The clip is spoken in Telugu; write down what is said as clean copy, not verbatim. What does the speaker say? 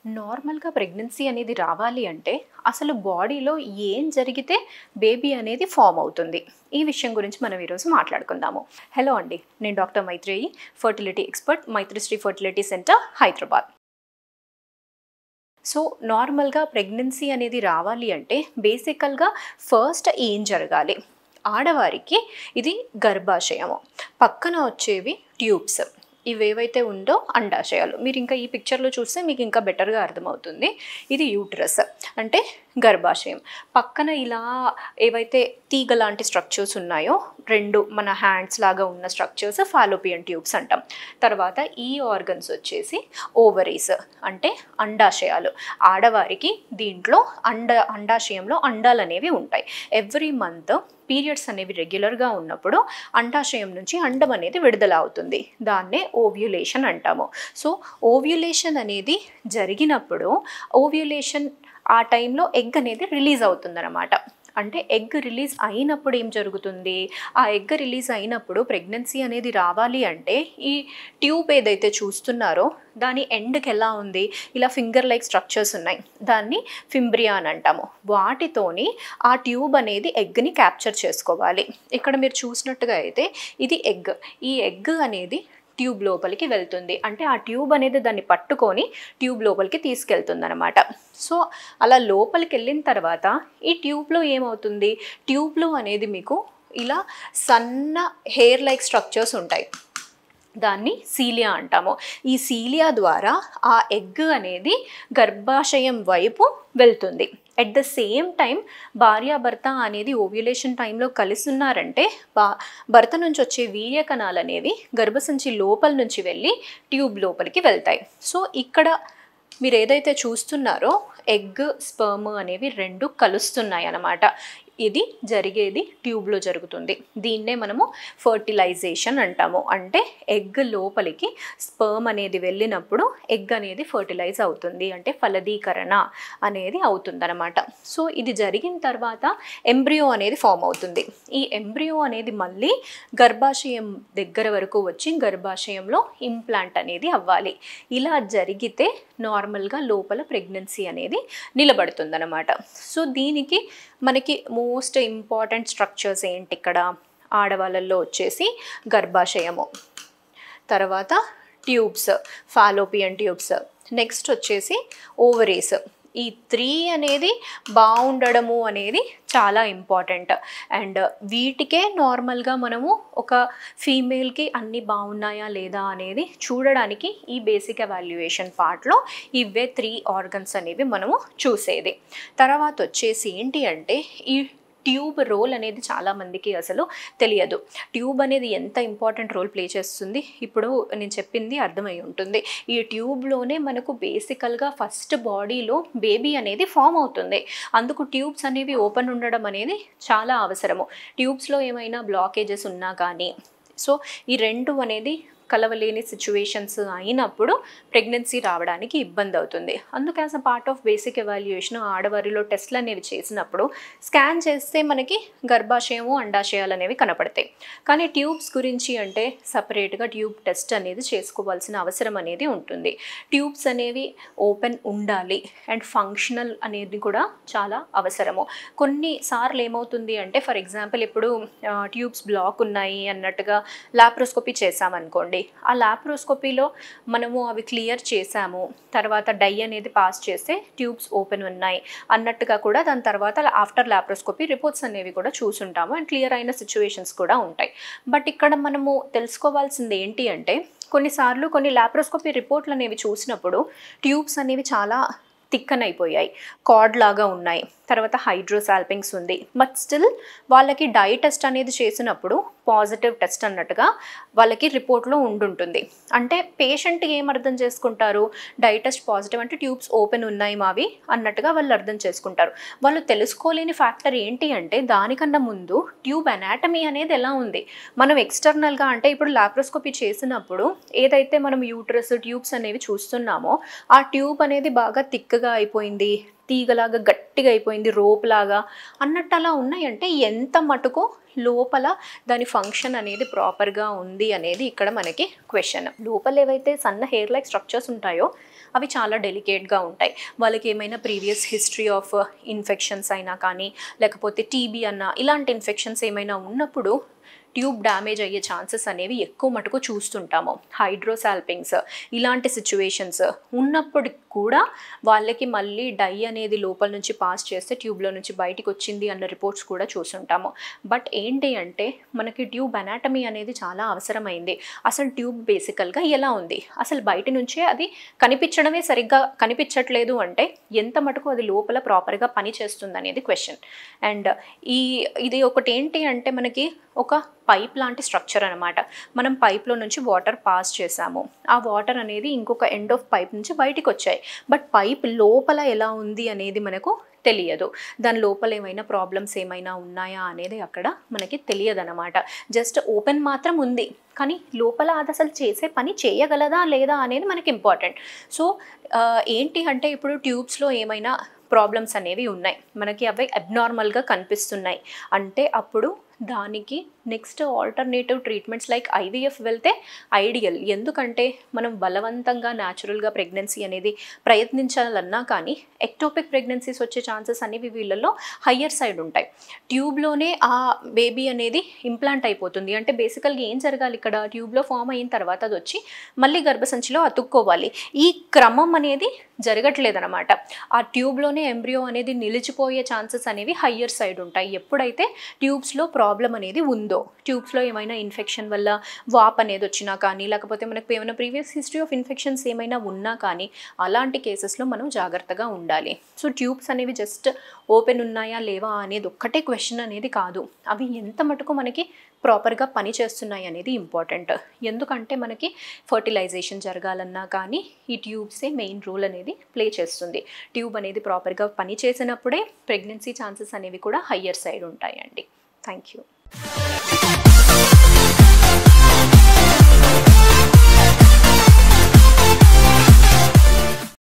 నార్మల్‌గా ప్రెగ్నెన్సీ అనేది రావాలి అంటే, అసలు బాడీలో ఏం జరిగితే బేబీ అనేది ఫార్మ్ అవుతుంది? ఈ విషయం గురించి మనం ఈరోజు మాట్లాడుకుందాము. హలో అండి. నేను doctor Maitreyi, fertility expert, Maitrisri fertility centre, Hyderabad. So, నార్మల్‌గా ప్రెగ్నెన్సీ అనేది రావాలి అంటే, బేసికల్‌గా ఫస్ట్ ఏం జరగాలి? ఆడవారికి ఇది గర్భాశయము. పక్కన వచ్చేవి ట్యూబ్స్. ఇవేవైతే ఉందో అండాశయాలు. మీరు ఇంకా ఈ పిక్చర్‌లో చూస్తే మీకు ఇంకా బెటర్‌గా అర్థమవుతుంది. ఇది యూట్రస్ అంటే గర్భాశయం. పక్కన ఇలా ఏవైతే తీగ లాంటి స్ట్రక్చర్స్ ఉన్నాయో 2 మన హ్యాండ్స్ లాగా ఉన్న స్ట్రక్చర్స్ ఫాలోపియన్ ట్యూబ్స్ అంటాం. తర్వాత ఈ ఆర్గన్స్ వచ్చేసి ఓవరీస్ అంటే అండాశయాలు. ఆడవారికి దీంట్లో అండాశయంలో అండాలనేవి ఉంటాయి. ఎవ్రీ మంత్ పీరియడ్స్ అనేవి రెగ్యులర్గా ఉన్నప్పుడు అండాశయం నుంచి అండం అనేది విడుదల అవుతుంది. దాన్నే ఓవ్యులేషన్ అంటాము. సో ఓవ్యులేషన్ అనేది జరిగినప్పుడు ఓవ్యులేషన్ ఆ టైంలో ఎగ్ అనేది రిలీజ్ అవుతుందన్నమాట. అంటే ఎగ్ రిలీజ్ అయినప్పుడు ఏం జరుగుతుంది? ఆ ఎగ్ రిలీజ్ అయినప్పుడు ప్రెగ్నెన్సీ అనేది రావాలి అంటే ఈ ట్యూబ్ ఏదైతే చూస్తున్నారో దాని ఎండ్కి ఎలా ఉంది? ఇలా ఫింగర్ లైక్ స్ట్రక్చర్స్ ఉన్నాయి. దాన్ని ఫింబ్రియా అని అంటాము. వాటితోని ఆ ట్యూబ్ అనేది ఎగ్ని క్యాప్చర్ చేసుకోవాలి. ఇక్కడ మీరు చూసినట్టుగా అయితే ఇది ఎగ్. ఈ ఎగ్ అనేది ట్యూబ్ లోపలికి వెళ్తుంది. అంటే ఆ ట్యూబ్ అనేది దాన్ని పట్టుకొని ట్యూబ్ లోపలికి తీసుకెళ్తుందనమాట. సో అలా లోపలికి వెళ్ళిన తర్వాత ఈ ట్యూబ్లో ఏమవుతుంది? ట్యూబ్లో అనేది మీకు ఇలా సన్న హెయిర్ లైక్ స్ట్రక్చర్స్ ఉంటాయి. దాన్ని సీలియా అంటాము. ఈ సీలియా ద్వారా ఆ ఎగ్ అనేది గర్భాశయం వైపు వెళ్తుంది. ఎట్ ద సేమ్ టైం భార్యాభర్త అనేది ఓవ్యులేషన్ టైంలో కలిసి ఉన్నారంటే భర్త నుంచి వచ్చే వీర్య కణాలు అనేవి గర్భసంచి లోపల నుంచి వెళ్ళి ట్యూబ్ లోపలికి వెళ్తాయి. సో ఇక్కడ మీరు ఏదైతే చూస్తున్నారో ఎగ్ స్పర్మ్ అనేవి 2 కలుస్తున్నాయి అన్నమాట. ఇది జరిగేది ట్యూబ్లో జరుగుతుంది. దీన్నే మనము ఫర్టిలైజేషన్ అంటాము. అంటే ఎగ్ లోపలికి స్పర్మ్ అనేది వెళ్ళినప్పుడు ఎగ్ అనేది ఫర్టిలైజ్ అవుతుంది. అంటే ఫలదీకరణ అనేది అవుతుందన్నమాట. సో ఇది జరిగిన తర్వాత ఎంబ్రియో అనేది ఫామ్ అవుతుంది. ఈ ఎంబ్రియో అనేది మళ్ళీ గర్భాశయం దగ్గర వరకు వచ్చి గర్భాశయంలో ఇంప్లాంట్ అనేది అవ్వాలి. ఇలా జరిగితే నార్మల్గా లోపల ప్రెగ్నెన్సీ అనేది నిలబడుతుందన్నమాట. సో దీనికి మనకి మోస్ట్ ఇంపార్టెంట్ స్ట్రక్చర్స్ ఏంటి ఇక్కడ? ఆడవాళ్ళల్లో వచ్చేసి గర్భాశయము, తర్వాత ట్యూబ్స్, ఫాలోపియన్ ట్యూబ్స్, నెక్స్ట్ వచ్చేసి ఓవరీస్. ఈ 3 అనేది బాగుండడము అనేది చాలా ఇంపార్టెంట్. అండ్ వీటికే నార్మల్గా మనము ఒక ఫీమేల్కి అన్నీ బాగున్నాయా లేదా అనేది చూడడానికి ఈ బేసిక్ ఎవాల్యుయేషన్ పార్ట్లో ఇవే 3 ఆర్గన్స్ అనేవి మనము చూసేది. తర్వాత వచ్చేసి ఏంటి అంటే ఈ ట్యూబ్ రోల్ అనేది చాలామందికి అసలు తెలియదు. ట్యూబ్ అనేది ఎంత ఇంపార్టెంట్ రోల్ ప్లే చేస్తుంది ఇప్పుడు నేను చెప్పింది అర్థమై ఉంటుంది. ఈ ట్యూబ్లోనే మనకు బేసికల్గా ఫస్ట్ బాడీలో బేబీ అనేది ఫామ్ అవుతుంది. అందుకు ట్యూబ్స్ అనేవి ఓపెన్ ఉండడం అనేది చాలా అవసరము. ట్యూబ్స్లో ఏమైనా బ్లాకేజెస్ ఉన్నా కానీ సో ఈ 2 అనేది కలవలేని సిచ్యువేషన్స్ అయినప్పుడు ప్రెగ్నెన్సీ రావడానికి ఇబ్బంది అవుతుంది. అందుకే as a part of basic evaluation ఆడవారిలో టెస్ట్లు అనేవి చేసినప్పుడు స్కాన్ చేస్తే మనకి గర్భాశయము అండాశయాలు అనేవి కనపడతాయి. కానీ ట్యూబ్స్ గురించి అంటే సపరేట్గా ట్యూబ్ టెస్ట్ అనేది చేసుకోవాల్సిన అవసరం అనేది ఉంటుంది. ట్యూబ్స్ అనేవి ఓపెన్ ఉండాలి అండ్ ఫంక్షనల్ అనేది కూడా చాలా అవసరము. కొన్నిసార్లు ఏమవుతుంది అంటే ఫర్ ఎగ్జాంపుల్ ఇప్పుడు ట్యూబ్స్ బ్లాక్ ఉన్నాయి అన్నట్టుగా లాప్రోస్కోపీ చేసామనుకోండి. ఆ లాప్రోస్కోపీలో మనము అవి క్లియర్ చేసాము, తర్వాత డై అనేది పాస్ చేస్తే ట్యూబ్స్ ఓపెన్ ఉన్నాయి అన్నట్టుగా కూడా దాని తర్వాత ఆఫ్టర్ లాప్రోస్కోపీ రిపోర్ట్స్ అనేవి కూడా చూసుంటాము అండ్ క్లియర్ అయిన సిచ్యువేషన్స్ కూడా ఉంటాయి. బట్ ఇక్కడ మనము తెలుసుకోవాల్సింది ఏంటి అంటే కొన్నిసార్లు కొన్ని లాప్రోస్కోపీ రిపోర్ట్లు అనేవి చూసినప్పుడు ట్యూబ్స్ అనేవి చాలా థిక్కన్ అయిపోయాయి, కార్డ్ లాగా ఉన్నాయి, తర్వాత హైడ్రోసాల్పింగ్స్ ఉంది. బట్ స్టిల్ వాళ్ళకి డై టెస్ట్ అనేది చేసినప్పుడు పాజిటివ్ టెస్ట్ అన్నట్టుగా వాళ్ళకి రిపోర్ట్లో ఉండుంటుంది. అంటే పేషెంట్ ఏం అర్థం చేసుకుంటారు? డై టెస్ట్ పాజిటివ్ అంటే ట్యూబ్స్ ఓపెన్ ఉన్నాయి మావి అన్నట్టుగా వాళ్ళు అర్థం చేసుకుంటారు. వాళ్ళు తెలుసుకోలేని ఫ్యాక్టర్ ఏంటి అంటే దానికన్నా ముందు ట్యూబ్ అనాటమీ అనేది ఎలా ఉంది. మనం ఎక్స్టర్నల్గా అంటే ఇప్పుడు లాప్రోస్కోపీ చేసినప్పుడు ఏదైతే మనం యూట్రస్ ట్యూబ్స్ అనేవి చూస్తున్నామో ఆ ట్యూబ్ అనేది బాగా థిక్గా అయిపోయింది, తీగలాగా గట్టిగా అయిపోయింది, రోప్ లాగా అన్నట్టు అలా ఉన్నాయంటే ఎంత మటుకు లోపల దాని ఫంక్షన్ అనేది ప్రాపర్గా ఉంది అనేది ఇక్కడ మనకి క్వశ్చన్. లోపల ఏవైతే సన్న హెయిర్ లైక్ స్ట్రక్చర్స్ ఉంటాయో అవి చాలా డెలికేట్గా ఉంటాయి. వాళ్ళకి ఏమైనా ప్రీవియస్ హిస్టరీ ఆఫ్ ఇన్ఫెక్షన్స్ అయినా కానీ, లేకపోతే టీబీ అన్న ఇలాంటి ఇన్ఫెక్షన్స్ ఏమైనా ఉన్నప్పుడు ట్యూబ్ డ్యామేజ్ అయ్యే ఛాన్సెస్ అనేవి ఎక్కువ మటుకు చూస్తుంటాము. హైడ్రోసాల్పింగ్స్ ఇలాంటి సిచ్యువేషన్స్ ఉన్నప్పటికి కూడా వాళ్ళకి మళ్ళీ డై అనేది లోపల నుంచి పాస్ చేస్తే ట్యూబ్లో నుంచి బయటికి వచ్చింది అన్న రిపోర్ట్స్ కూడా చూస్తుంటాము. బట్ ఏంటి అంటే మనకి ట్యూబ్ అనాటమీ అనేది చాలా అవసరమైంది. అసలు ట్యూబ్ బేసికల్గా ఎలా ఉంది, అసలు బయట నుంచే అది కనిపించడమే సరిగ్గా కనిపించట్లేదు అంటే ఎంత మటుకు అది లోపల ప్రాపర్గా పని చేస్తుంది అనేది క్వశ్చన్. అండ్ ఇది ఒకటి ఏంటి అంటే మనకి ఒక పైప్ లాంటి స్ట్రక్చర్ అనమాట. మనం పైప్లో నుంచి వాటర్ పాస్ చేసాము, ఆ వాటర్ అనేది ఇంకొక ఎండ్ ఆఫ్ పైప్ నుంచి బయటికి వచ్చాయి. బట్ పైప్ లోపల ఎలా ఉంది అనేది మనకు తెలియదు. దాని లోపల ఏమైనా ప్రాబ్లమ్స్ ఏమైనా ఉన్నాయా అనేది అక్కడ మనకి తెలియదన్నమాట. జస్ట్ ఓపెన్ మాత్రం ఉంది, కానీ లోపల అది అసలు చేసే పని చేయగలదా లేదా అనేది మనకి ఇంపార్టెంట్. సో ఏంటి అంటే ఇప్పుడు ట్యూబ్స్లో ఏమైనా ప్రాబ్లమ్స్ అనేవి ఉన్నాయి, మనకి అవి అబ్నార్మల్గా కనిపిస్తున్నాయి అంటే అప్పుడు దానికి next alternative treatments like IVF వెళ్తే ఐడియల్. ఎందుకంటే మనం బలవంతంగా న్యాచురల్గా ప్రెగ్నెన్సీ అనేది ప్రయత్నించాలన్నా కానీ ఎక్టోపిక్ ప్రెగ్నెన్సీస్ వచ్చే ఛాన్సెస్ అనేవి వీళ్ళల్లో హయ్యర్ సైడ్ ఉంటాయి. ట్యూబ్లోనే ఆ బేబీ అనేది ఇంప్లాంట్ అయిపోతుంది. అంటే బేసికల్గా ఏం జరగాలి, ఇక్కడ ట్యూబ్లో ఫామ్ అయిన తర్వాత అది వచ్చి మళ్ళీ గర్భసంచిలో అతుక్కోవాలి. ఈ క్రమం అనేది జరగట్లేదన్నమాట. ఆ ట్యూబ్లోనే ఎంబ్రియో అనేది నిలిచిపోయే ఛాన్సెస్ అనేవి హయ్యర్ సైడ్ ఉంటాయి ఎప్పుడైతే ట్యూబ్స్లో ప్రాబ్లం అనేది ఉందో. ట్యూబ్స్లో ఏమైనా ఇన్ఫెక్షన్ వల్ల వాప్ అనేది వచ్చినా కానీ, లేకపోతే మనకు ఏమైనా ప్రీవియస్ హిస్టరీ ఆఫ్ ఇన్ఫెక్షన్స్ ఏమైనా ఉన్నా కానీ అలాంటి కేసెస్లో మనం జాగ్రత్తగా ఉండాలి. సో ట్యూబ్స్ అనేవి జస్ట్ ఓపెన్ ఉన్నాయా లేవా అనేది ఒక్కటే క్వశ్చన్ అనేది కాదు, అవి ఎంత మటుకు మనకి ప్రాపర్గా పని చేస్తున్నాయి అనేది ఇంపార్టెంట్. ఎందుకంటే మనకి ఫర్టిలైజేషన్ జరగాలన్నా కానీ ఈ ట్యూబ్సే మెయిన్ రోల్ అనేది ప్లే చేస్తుంది. ట్యూబ్ అనేది ప్రాపర్గా పని చేసినప్పుడే ప్రెగ్నెన్సీ ఛాన్సెస్ అనేవి కూడా హయ్యర్ సైడ్ ఉంటాయండి. Thank you.